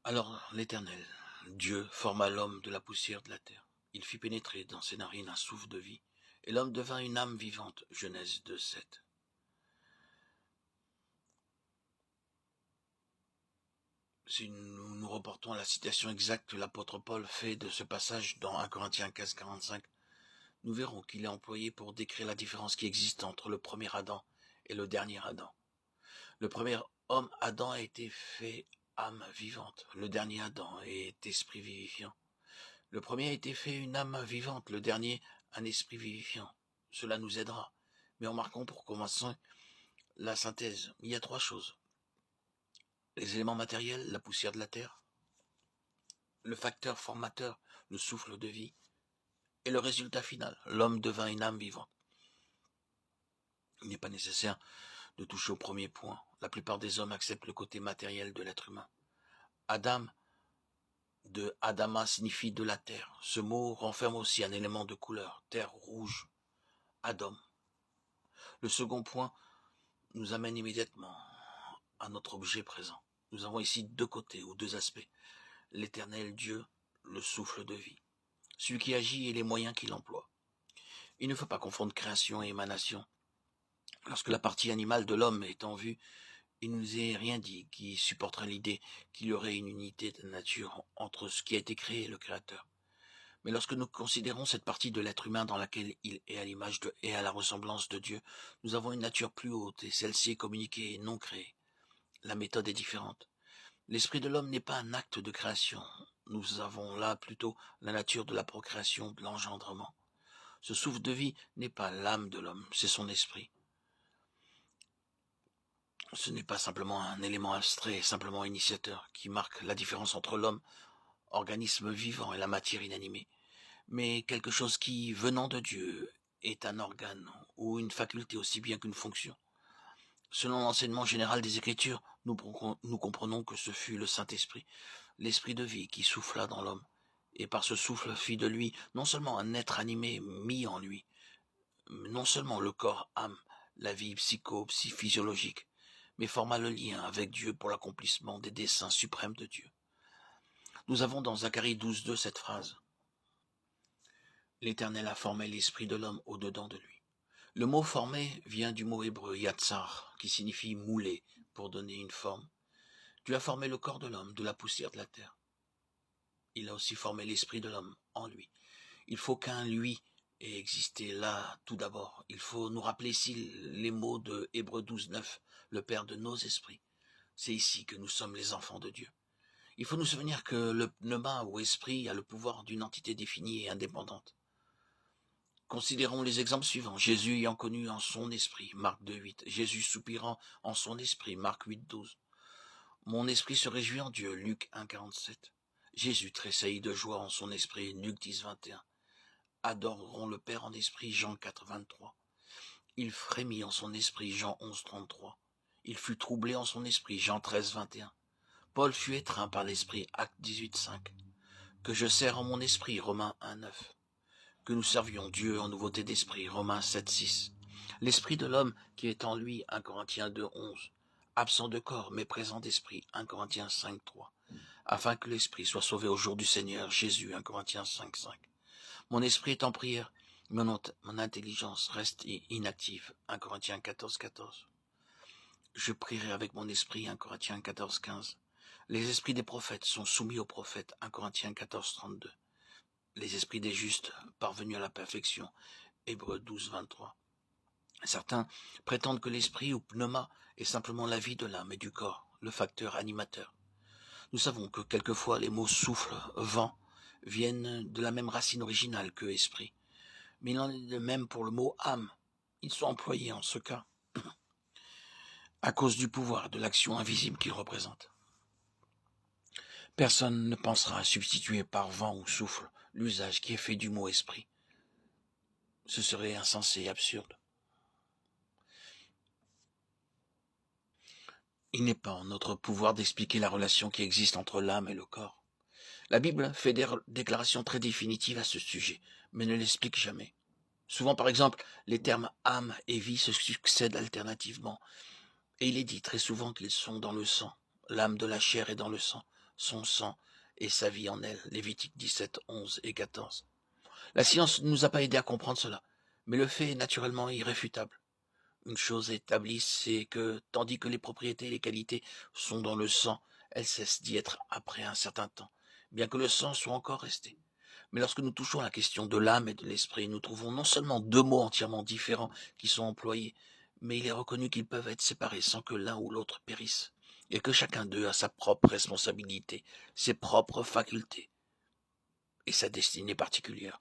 Alors l'Éternel, Dieu, forma l'homme de la poussière de la terre. Il fit pénétrer dans ses narines un souffle de vie, et l'homme devint une âme vivante. Genèse 2:7. Si nous reportons à la citation exacte que l'apôtre Paul fait de ce passage dans 1 Corinthiens 15:45, nous verrons qu'il est employé pour décrire la différence qui existe entre le premier Adam et le dernier Adam. Le premier homme, Adam, a été fait âme vivante. Le dernier Adam est esprit vivifiant. Le premier a été fait une âme vivante, le dernier un esprit vivifiant. Cela nous aidera. Mais remarquons pour commencer la synthèse. Il y a trois choses. Les éléments matériels, la poussière de la terre, le facteur formateur, le souffle de vie, et le résultat final, l'homme devint une âme vivante. Il n'est pas nécessaire de toucher au premier point. La plupart des hommes acceptent le côté matériel de l'être humain. Adam, de Adama, signifie de la terre. Ce mot renferme aussi un élément de couleur, terre rouge, Adam. Le second point nous amène immédiatement à notre objet présent. Nous avons ici deux côtés ou deux aspects. L'éternel Dieu, le souffle de vie, celui qui agit et les moyens qu'il emploie. Il ne faut pas confondre création et émanation. Lorsque la partie animale de l'homme est en vue, il ne nous est rien dit qui supporterait l'idée qu'il y aurait une unité de nature entre ce qui a été créé et le Créateur. Mais lorsque nous considérons cette partie de l'être humain dans laquelle il est à l'image et à la ressemblance de Dieu, nous avons une nature plus haute et celle-ci est communiquée et non créée. La méthode est différente. L'esprit de l'homme n'est pas un acte de création. Nous avons là plutôt la nature de la procréation, de l'engendrement. Ce souffle de vie n'est pas l'âme de l'homme, c'est son esprit. Ce n'est pas simplement un élément abstrait, simplement initiateur, qui marque la différence entre l'homme, organisme vivant, et la matière inanimée, mais quelque chose qui, venant de Dieu, est un organe ou une faculté aussi bien qu'une fonction. Selon l'enseignement général des Écritures, nous comprenons que ce fut le Saint-Esprit, l'Esprit de vie qui souffla dans l'homme, et par ce souffle fit de lui non seulement un être animé mis en lui, non seulement le corps, âme, la vie psychophysiologique, mais forma le lien avec Dieu pour l'accomplissement des desseins suprêmes de Dieu. Nous avons dans Zacharie 12:2 cette phrase. L'Éternel a formé l'esprit de l'homme au-dedans de lui. Le mot formé vient du mot hébreu yatsar, qui signifie mouler, pour donner une forme. Dieu a formé le corps de l'homme de la poussière de la terre. Il a aussi formé l'esprit de l'homme en lui. Il faut qu'un lui ait existé là tout d'abord. Il faut nous rappeler ici les mots de Hébreux 12:9, le Père de nos esprits. C'est ici que nous sommes les enfants de Dieu. Il faut nous souvenir que le pneuma ou esprit a le pouvoir d'une entité définie et indépendante. Considérons les exemples suivants. Jésus ayant connu en son esprit, Marc 2:8. Jésus soupirant en son esprit, Marc 8:12. Mon esprit se réjouit en Dieu, Luc 1:47. Jésus tressaillit de joie en son esprit, Luc 10:21. Adoreront le Père en esprit, Jean 4:23. Il frémit en son esprit, Jean 11:33. Il fut troublé en son esprit, Jean 13:21. Paul fut étreint par l'esprit, Actes 18:5. Que je sers en mon esprit, Romains 1:9. Que nous servions Dieu en nouveauté d'esprit, Romains 7:6. L'esprit de l'homme qui est en lui, 1 Corinthiens 2:11. Absent de corps, mais présent d'esprit, 1 Corinthiens 5:3. Afin que l'esprit soit sauvé au jour du Seigneur Jésus, 1 Corinthiens 5:5. Mon esprit est en prière, mon intelligence reste inactive, 1 Corinthiens 14:14. Je prierai avec mon esprit, 1 Corinthiens 14:15. Les esprits des prophètes sont soumis aux prophètes, 1 Corinthiens 14:32. Les esprits des justes, parvenus à la perfection, Hébreux 12:23. Certains prétendent que l'esprit ou pneuma est simplement la vie de l'âme et du corps, le facteur animateur. Nous savons que quelquefois les mots souffle, vent, viennent de la même racine originale que esprit. Mais il en est de même pour le mot âme. Ils sont employés en ce cas à cause du pouvoir de l'action invisible qu'ils représentent. Personne ne pensera à substituer par vent ou souffle l'usage qui est fait du mot esprit. Ce serait insensé et absurde. Il n'est pas en notre pouvoir d'expliquer la relation qui existe entre l'âme et le corps. La Bible fait des déclarations très définitives à ce sujet, mais ne l'explique jamais. Souvent, par exemple, les termes âme et vie se succèdent alternativement, et il est dit très souvent qu'ils sont dans le sang. L'âme de la chair est dans le sang. son sang et sa vie en elle. Lévitique 17, 11 et 14. La science ne nous a pas aidé à comprendre cela, mais le fait est naturellement irréfutable. Une chose établie, c'est que, tandis que les propriétés et les qualités sont dans le sang, elles cessent d'y être après un certain temps, bien que le sang soit encore resté. Mais lorsque nous touchons à la question de l'âme et de l'esprit, nous trouvons non seulement deux mots entièrement différents qui sont employés, mais il est reconnu qu'ils peuvent être séparés sans que l'un ou l'autre périsse, et que chacun d'eux a sa propre responsabilité, ses propres facultés et sa destinée particulière.